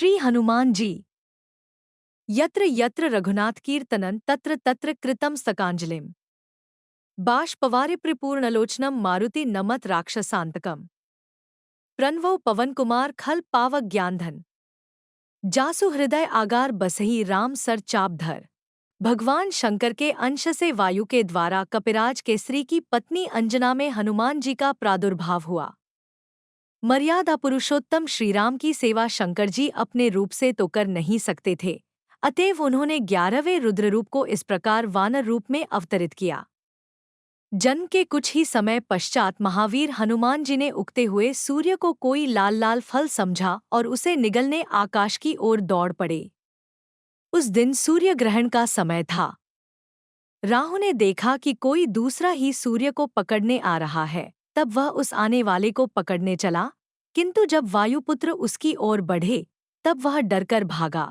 श्री हनुमान जी। यत्र यत्र रघुनाथ कीर्तनं तत्र तत्र कृतं सकांजलिम्। बाष्पवारिप्रपूर्णलोचनं मारुति नमत राक्षसांतकम्। प्रणवो पवन कुमार खल पावक ज्ञानधन। जासु हृदय आगार बसही राम सर चाप धर। भगवान शंकर के अंश से वायु के द्वारा कपिराज केसरी की पत्नी अंजना में हनुमान जी का प्रादुर्भाव हुआ। मर्यादा पुरुषोत्तम श्रीराम की सेवा शंकर जी अपने रूप से तो कर नहीं सकते थे, अतएव उन्होंने 11वें रुद्र रूप को इस प्रकार वानर रूप में अवतरित किया। जन्म के कुछ ही समय पश्चात महावीर हनुमान जी ने उगते हुए सूर्य को कोई लाल लाल फल समझा और उसे निगलने आकाश की ओर दौड़ पड़े। उस दिन सूर्य ग्रहण का समय था। राहु ने देखा कि कोई दूसरा ही सूर्य को पकड़ने आ रहा है, तब वह उस आने वाले को पकड़ने चला, किंतु जब वायुपुत्र उसकी ओर बढ़े तब वह डरकर भागा।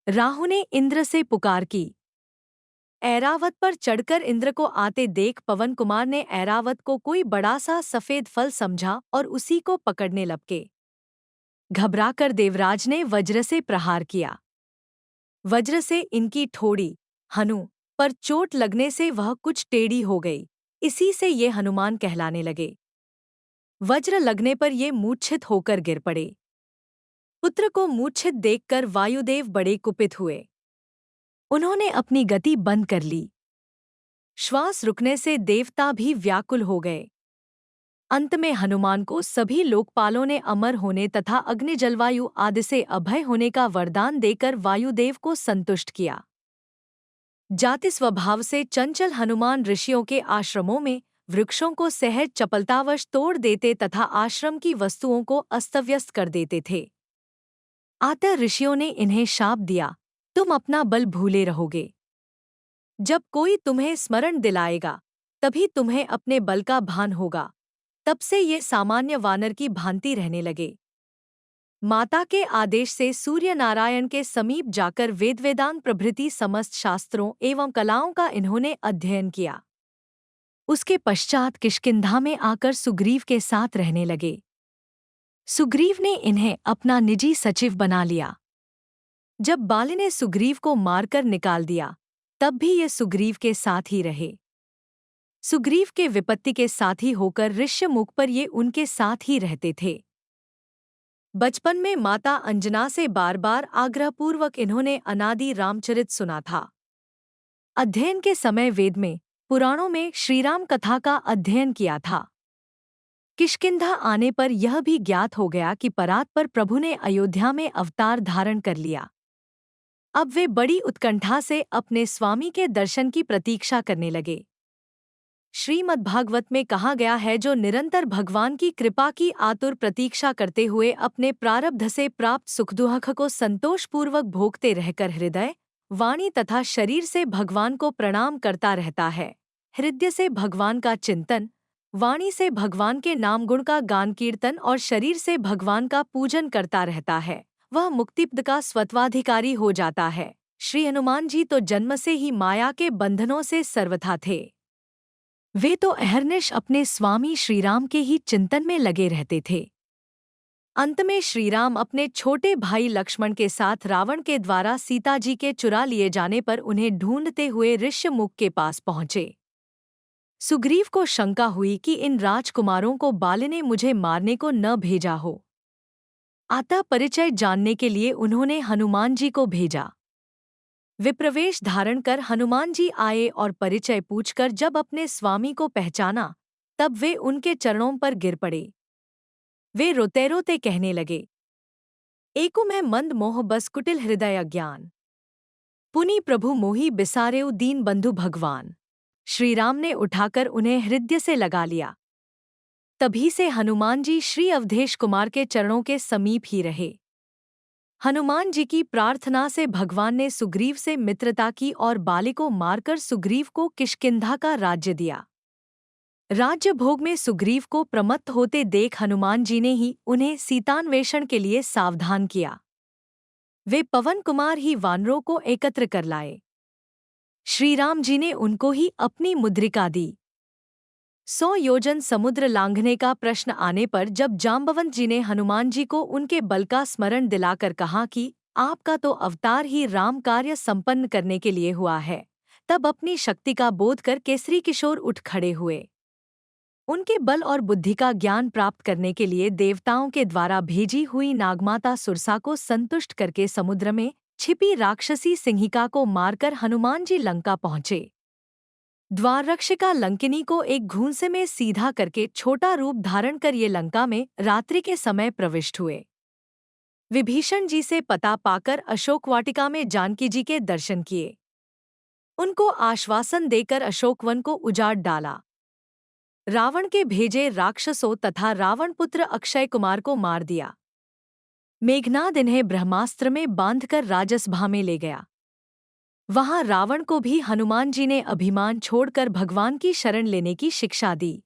राहु ने इंद्र से पुकार की। ऐरावत पर चढ़कर इंद्र को आते देख पवन कुमार ने ऐरावत को कोई बड़ा सा सफेद फल समझा और उसी को पकड़ने लपके। घबराकर देवराज ने वज्र से प्रहार किया। वज्र से इनकी ठोड़ी हनु पर चोट लगने से वह कुछ टेढ़ी हो गई, इसी से ये हनुमान कहलाने लगे। वज्र लगने पर ये मूर्छित होकर गिर पड़े। पुत्र को मूर्छित देखकर वायुदेव बड़े कुपित हुए। उन्होंने अपनी गति बंद कर ली। श्वास रुकने से देवता भी व्याकुल हो गए। अंत में हनुमान को सभी लोकपालों ने अमर होने तथा अग्नि जलवायु आदि से अभय होने का वरदान देकर वायुदेव को संतुष्ट किया। जाति स्वभाव से चंचल हनुमान ऋषियों के आश्रमों में वृक्षों को सहज चपलतावश तोड़ देते तथा आश्रम की वस्तुओं को अस्तव्यस्त कर देते थे। अतः ऋषियों ने इन्हें शाप दिया, तुम अपना बल भूले रहोगे। जब कोई तुम्हें स्मरण दिलाएगा तभी तुम्हें अपने बल का भान होगा। तब से ये सामान्य वानर की भांति रहने लगे। माता के आदेश से सूर्य नारायण के समीप जाकर वेद वेदांग प्रभृति समस्त शास्त्रों एवं कलाओं का इन्होंने अध्ययन किया। उसके पश्चात किष्किंधा में आकर सुग्रीव के साथ रहने लगे। सुग्रीव ने इन्हें अपना निजी सचिव बना लिया। जब बाली ने सुग्रीव को मारकर निकाल दिया तब भी ये सुग्रीव के साथ ही रहे। सुग्रीव के विपत्ति के साथी होकर ऋष्यमुख पर ये उनके साथ ही रहते थे। बचपन में माता अंजना से बार बार आग्रहपूर्वक इन्होंने अनादि रामचरित सुना था। अध्ययन के समय वेद में पुराणों में श्रीराम कथा का अध्ययन किया था। किष्किंधा आने पर यह भी ज्ञात हो गया कि परात पर प्रभु ने अयोध्या में अवतार धारण कर लिया। अब वे बड़ी उत्कंठा से अपने स्वामी के दर्शन की प्रतीक्षा करने लगे। श्रीमद्भागवत में कहा गया है, जो निरंतर भगवान की कृपा की आतुर प्रतीक्षा करते हुए अपने प्रारब्ध से प्राप्त सुख दुख को संतोषपूर्वक भोगते रहकर हृदय, वाणी तथा शरीर से भगवान को प्रणाम करता रहता है, हृदय से भगवान का चिंतन, वाणी से भगवान के नाम गुण का गान कीर्तन और शरीर से भगवान का पूजन करता रहता है, वह मुक्तिपद का स्वत्वाधिकारी हो जाता है। श्री हनुमान जी तो जन्म से ही माया के बंधनों से सर्वथा थे। वे तो अहर्निश अपने स्वामी श्रीराम के ही चिंतन में लगे रहते थे। अंत में श्रीराम अपने छोटे भाई लक्ष्मण के साथ रावण के द्वारा सीता जी के चुरा लिए जाने पर उन्हें ढूंढते हुए ऋष्यमुख के पास पहुंचे। सुग्रीव को शंका हुई कि इन राजकुमारों को बाली ने मुझे मारने को न भेजा हो। अतः परिचय जानने के लिए उन्होंने हनुमान जी को भेजा। विप्रवेश धारण कर हनुमान जी आए और परिचय पूछकर जब अपने स्वामी को पहचाना तब वे उनके चरणों पर गिर पड़े। वे रोते रोते कहने लगे, एको मैं मंद मोह बस कुटिल हृदय अज्ञान, पुनि प्रभु मोहि बिसारेउ दीन बंधु भगवान। श्रीराम ने उठाकर उन्हें हृदय से लगा लिया। तभी से हनुमान जी श्री अवधेश कुमार के चरणों के समीप ही रहे। हनुमान जी की प्रार्थना से भगवान ने सुग्रीव से मित्रता की और बाली को मारकर सुग्रीव को किष्किंधा का राज्य दिया। राज्य भोग में सुग्रीव को प्रमत्त होते देख हनुमान जी ने ही उन्हें सीतान्वेषण के लिए सावधान किया। वे पवन कुमार ही वानरों को एकत्र कर लाए। श्रीराम जी ने उनको ही अपनी मुद्रिका दी। 100 योजन समुद्र लांघने का प्रश्न आने पर जब जाम्बवंत जी ने हनुमान जी को उनके बल का स्मरण दिलाकर कहा कि आपका तो अवतार ही राम कार्य संपन्न करने के लिए हुआ है, तब अपनी शक्ति का बोध कर केसरी किशोर उठ खड़े हुए। उनके बल और बुद्धि का ज्ञान प्राप्त करने के लिए देवताओं के द्वारा भेजी हुई नागमाता सुरसा को संतुष्ट करके समुद्र में छिपी राक्षसी सिंहिका को मारकर हनुमान जी लंका पहुंचे। द्वाररक्षिका लंकिनी को एक घूंसे में सीधा करके छोटा रूप धारण कर ये लंका में रात्रि के समय प्रविष्ट हुए। विभीषण जी से पता पाकर अशोक वाटिका में जानकी जी के दर्शन किए। उनको आश्वासन देकर अशोकवन को उजाड़ डाला। रावण के भेजे राक्षसों तथा रावण पुत्र अक्षय कुमार को मार दिया। मेघनाद इन्हें ब्रह्मास्त्र में बांधकर राजसभा में ले गया। वहां रावण को भी हनुमान जी ने अभिमान छोड़कर भगवान की शरण लेने की शिक्षा दी।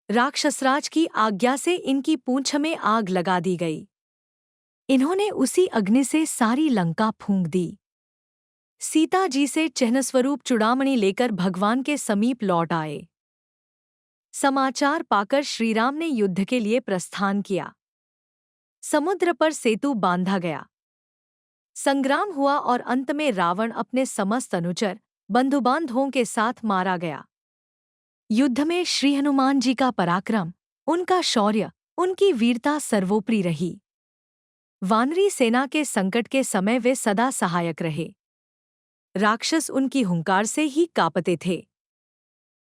राक्षसराज की आज्ञा से इनकी पूंछ में आग लगा दी गई। इन्होंने उसी अग्नि से सारी लंका फूंक दी। सीता जी से चिन्हस्वरूप चूड़ामणि लेकर भगवान के समीप लौट आए। समाचार पाकर श्रीराम ने युद्ध के लिए प्रस्थान किया। समुद्र पर सेतु बांधा गया। संग्राम हुआ और अंत में रावण अपने समस्त अनुचर बंधुबांधवों के साथ मारा गया। युद्ध में श्री हनुमान जी का पराक्रम, उनका शौर्य, उनकी वीरता सर्वोपरि रही। वानरी सेना के संकट के समय वे सदा सहायक रहे। राक्षस उनकी हुंकार से ही कांपते थे।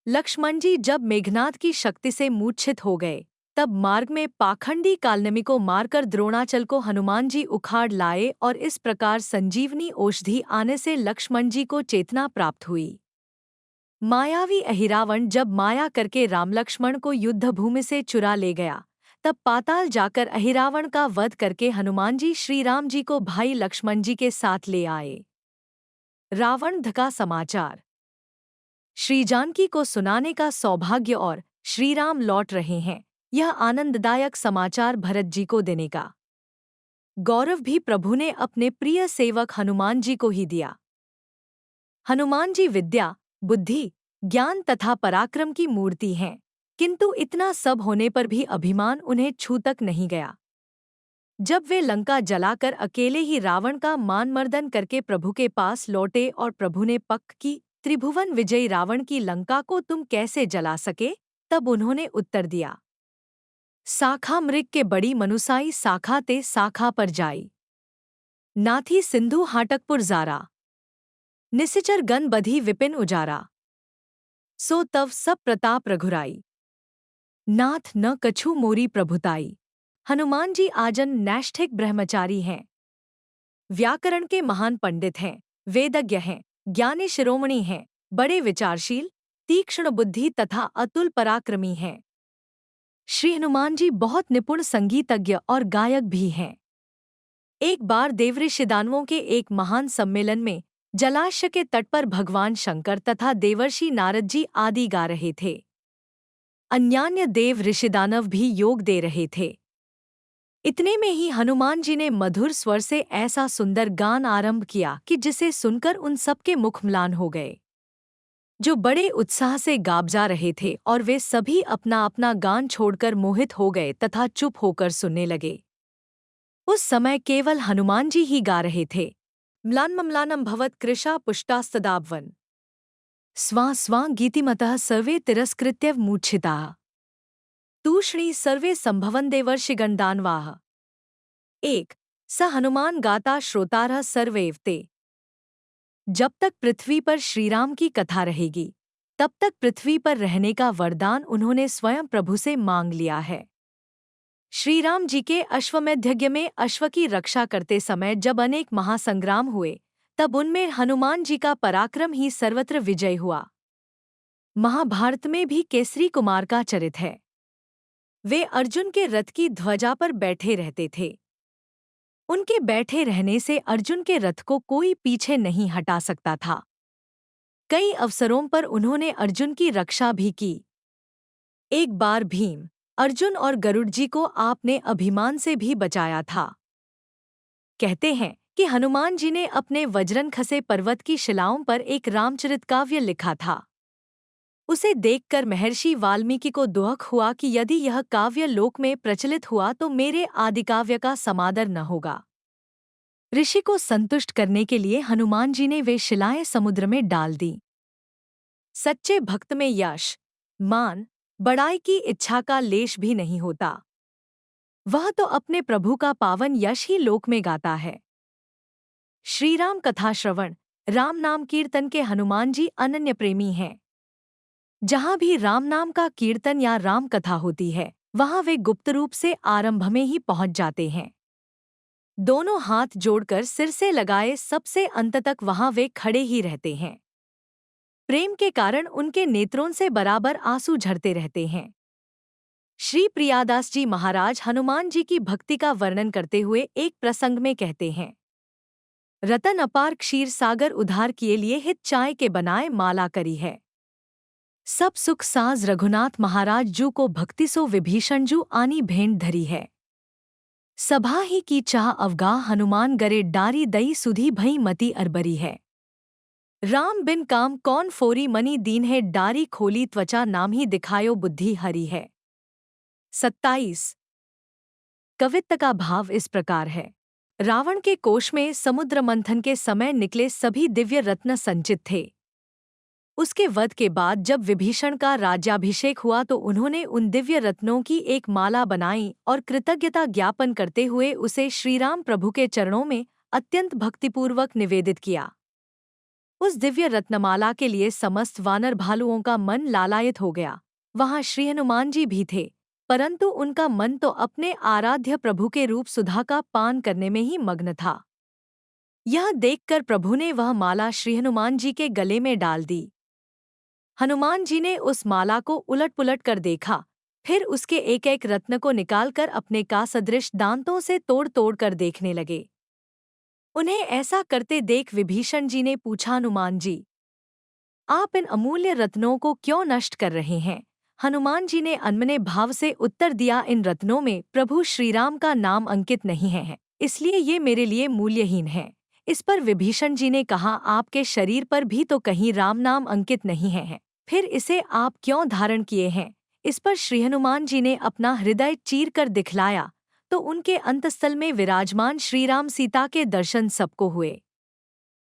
लक्ष्मण जी जब मेघनाद की शक्ति से मूर्छित हो गए, तब मार्ग में पाखंडी कालनेमी को मारकर द्रोणाचल को हनुमान जी उखाड़ लाए और इस प्रकार संजीवनी औषधि आने से लक्ष्मण जी को चेतना प्राप्त हुई। मायावी अहिरावण जब माया करके रामलक्ष्मण को युद्धभूमि से चुरा ले गया, तब पाताल जाकर अहिरावण का वध करके हनुमान जी श्रीराम जी को भाई लक्ष्मण जी के साथ ले आए। रावण वध का समाचार श्री जानकी को सुनाने का सौभाग्य और श्रीराम लौट रहे हैं, यह आनंददायक समाचार भरत जी को देने का गौरव भी प्रभु ने अपने प्रिय सेवक हनुमान जी को ही दिया। हनुमान जी विद्या, बुद्धि, ज्ञान तथा पराक्रम की मूर्ति हैं, किंतु इतना सब होने पर भी अभिमान उन्हें छू तक नहीं गया। जब वे लंका जलाकर अकेले ही रावण का मानमर्दन करके प्रभु के पास लौटे और प्रभु ने पक्क की, त्रिभुवन विजयी रावण की लंका को तुम कैसे जला सके? तब उन्होंने उत्तर दिया, साखा मृग के बड़ी मनुसाई साखा ते साखा पर जाई। नाथी सिंधु हाटकपुर जारा, निसिचर गन बधी विपिन उजारा। सो तव सब प्रताप रघुराई, नाथ न कछु मोरी प्रभुताई। हनुमान जी आजन नैष्ठिक ब्रह्मचारी हैं। व्याकरण के महान पंडित हैं, वेदज्ञ हैं, ज्ञानी शिरोमणि हैं, बड़े विचारशील, तीक्ष्ण बुद्धि तथा अतुल पराक्रमी हैं। श्री हनुमान जी बहुत निपुण संगीतज्ञ और गायक भी हैं। एक बार देवऋषि दानवों के एक महान सम्मेलन में जलाशय के तट पर भगवान शंकर तथा देवर्षि नारद जी आदि गा रहे थे। अन्यान्य देव ऋषिदानव भी योग दे रहे थे। इतने में ही हनुमान जी ने मधुर स्वर से ऐसा सुंदर गान आरंभ किया कि जिसे सुनकर उन सबके मुख म्लान हो गए, जो बड़े उत्साह से गाबजा रहे थे, और वे सभी अपना अपना गान छोड़कर मोहित हो गए तथा चुप होकर सुनने लगे। उस समय केवल हनुमान जी ही गा रहे थे। म्लानमम्लानम भवत कृशा पुष्टास्तदाब्वन स्वां स्वां गीतिमतः सर्वे तिरस्कृत्य मूर्छिताः तूष्णी सर्वे संभवन देवर्षिगणदानवाः। 1 स हनुमान गाता श्रोतारः सर्वैव ते। जब तक पृथ्वी पर श्रीराम की कथा रहेगी, तब तक पृथ्वी पर रहने का वरदान उन्होंने स्वयं प्रभु से मांग लिया है। श्रीराम जी के अश्वमेध यज्ञ में अश्व की रक्षा करते समय जब अनेक महासंग्राम हुए, तब उनमें हनुमान जी का पराक्रम ही सर्वत्र विजय हुआ। महाभारत में भी केसरी कुमार का चरित है। वे अर्जुन के रथ की ध्वजा पर बैठे रहते थे। उनके बैठे रहने से अर्जुन के रथ को कोई पीछे नहीं हटा सकता था। कई अवसरों पर उन्होंने अर्जुन की रक्षा भी की। एक बार भीम, अर्जुन और गरुड़ जी को आपने अभिमान से भी बचाया था। कहते हैं कि हनुमान जी ने अपने वज्रन खसे पर्वत की शिलाओं पर एक रामचरित काव्य लिखा था। उसे देखकर महर्षि वाल्मीकि को दुख हुआ कि यदि यह काव्य लोक में प्रचलित हुआ तो मेरे आदिकाव्य का समादर न होगा। ऋषि को संतुष्ट करने के लिए हनुमान जी ने वे शिलाएं समुद्र में डाल दी। सच्चे भक्त में यश, मान, बड़ाई की इच्छा का लेश भी नहीं होता। वह तो अपने प्रभु का पावन यश ही लोक में गाता है। श्रीराम कथा श्रवण, राम नाम कीर्तन के हनुमान जी अनन्य प्रेमी हैं। जहाँ भी राम नाम का कीर्तन या राम कथा होती है, वहाँ वे गुप्त रूप से आरंभ में ही पहुँच जाते हैं। दोनों हाथ जोड़कर सिर से लगाए सबसे अंत तक वहाँ वे खड़े ही रहते हैं। प्रेम के कारण उनके नेत्रों से बराबर आंसू झरते रहते हैं। श्री प्रियादास जी महाराज हनुमान जी की भक्ति का वर्णन करते हुए एक प्रसंग में कहते हैं, रतन अपार क्षीर सागर उधार किए लिए हित चाय के बनाए माला करी है। सब सुख साज रघुनाथ महाराज जू को भक्ति सो विभीषण जू आनी भेंट धरी है। सभा ही की चाह अवगाह हनुमान गरे डारी दई सुधी भई मति अरबरी है। राम बिन काम कौन फोरी मनी दीन है डारी खोली त्वचा नाम ही दिखायो बुद्धि हरी है। 27। कवित्त का भाव इस प्रकार है। रावण के कोष में समुद्र मंथन के समय निकले सभी दिव्य रत्न संचित थे। उसके वध के बाद जब विभीषण का राज्याभिषेक हुआ तो उन्होंने उन दिव्य रत्नों की एक माला बनाई और कृतज्ञता ज्ञापन करते हुए उसे श्रीराम प्रभु के चरणों में अत्यंत भक्तिपूर्वक निवेदित किया। उस दिव्य रत्नमाला के लिए समस्त वानर भालुओं का मन लालायित हो गया। वहां श्री हनुमान जी भी थे, परंतु उनका मन तो अपने आराध्य प्रभु के रूप सुधा का पान करने में ही मग्न था। यह देखकर प्रभु ने वह माला श्री हनुमान जी के गले में डाल दी। हनुमान जी ने उस माला को उलट-पुलट कर देखा, फिर उसके एक एक रत्न को निकालकर अपने का सदृश दांतों से तोड़-तोड़ कर देखने लगे। उन्हें ऐसा करते देख विभीषण जी ने पूछा, हनुमान जी, आप इन अमूल्य रत्नों को क्यों नष्ट कर रहे हैं? हनुमान जी ने अनमने भाव से उत्तर दिया, इन रत्नों में प्रभु श्रीराम का नाम अंकित नहीं है, इसलिए ये मेरे लिए मूल्यहीन है। इस पर विभीषण जी ने कहा, आपके शरीर पर भी तो कहीं राम नाम अंकित नहीं है, फिर इसे आप क्यों धारण किए हैं? इस पर श्री हनुमान जी ने अपना हृदय चीर कर दिखलाया तो उनके अंतस्थल में विराजमान श्रीराम सीता के दर्शन सबको हुए।